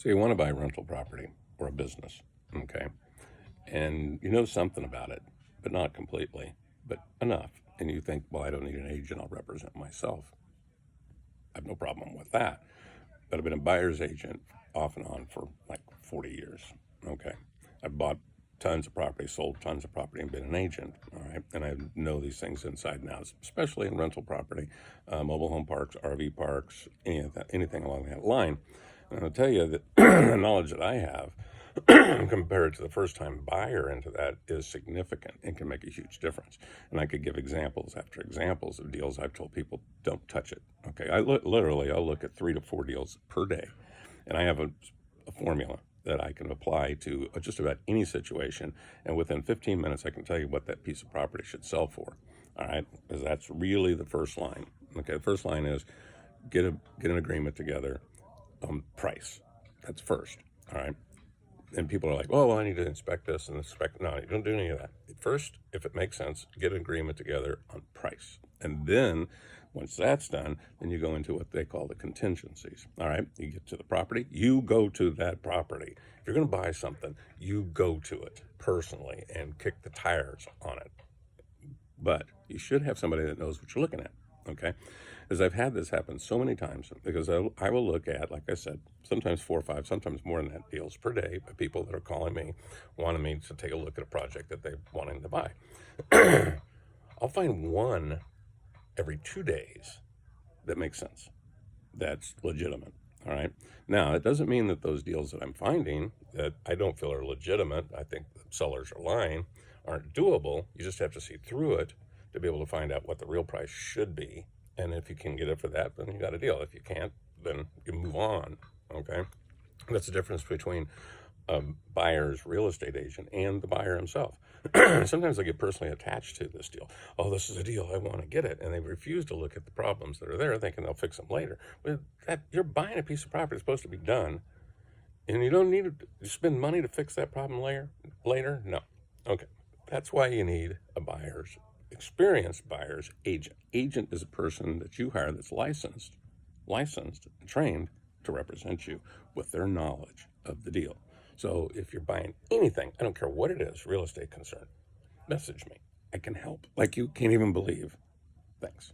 So you want to buy rental property or a business, okay? And you know something about it, but not completely, but enough. And you think, well, I don't need an agent, I'll represent myself. I have no problem with that. But I've been a buyer's agent off and on for like 40 years, okay? I've bought tons of property, sold tons of property, and been an agent, all right? And I know these things inside and out, especially in rental property, mobile home parks, RV parks, anything along that line. And I'll tell you that the knowledge that I have compared to the first-time buyer into that is significant and can make a huge difference. And I could give examples after examples of deals I've told people, don't touch it, okay? Literally, I'll look at 3 to 4 deals per day, and I have a formula that I can apply to just about any situation, and within 15 minutes, I can tell you what that piece of property should sell for, all right? Because that's really the first line, okay? The first line is get an agreement together. Price. That's first. All right. And people are like, oh, well, I need to inspect this and inspect. No, you don't do any of that. First, if it makes sense, get an agreement together on price. And then once that's done, then you go into what they call the contingencies. All right. You get to the property, you go to that property. If you're going to buy something, you go to it personally and kick the tires on it. But you should have somebody that knows what you're looking at, okay? As I've had this happen so many times, because I will look at, like I said, sometimes 4 or 5, sometimes more than that deals per day, by people that are calling me, wanting me to take a look at a project that they're wanting to buy. I'll find one every 2 days that makes sense, that's legitimate, all right? Now, it doesn't mean that those deals that I'm finding that I don't feel are legitimate, I think the sellers are lying, aren't doable. You just have to see through it to be able to find out what the real price should be. And if you can get it for that, then you got a deal. If you can't, then you move on, okay? That's the difference between a buyer's real estate agent and the buyer himself. Sometimes they get personally attached to this deal. Oh, this is a deal, I want to get it. And they refuse to look at the problems that are there, thinking they'll fix them later. But you're buying a piece of property that's supposed to be done, and you don't need to spend money to fix that problem later? No. Okay. That's why you need a experienced buyer's agent. Agent is a person that you hire that's licensed, and trained to represent you with their knowledge of the deal. So if you're buying anything, I don't care what it is, real estate concern, message me. I can help like you can't even believe. Thanks.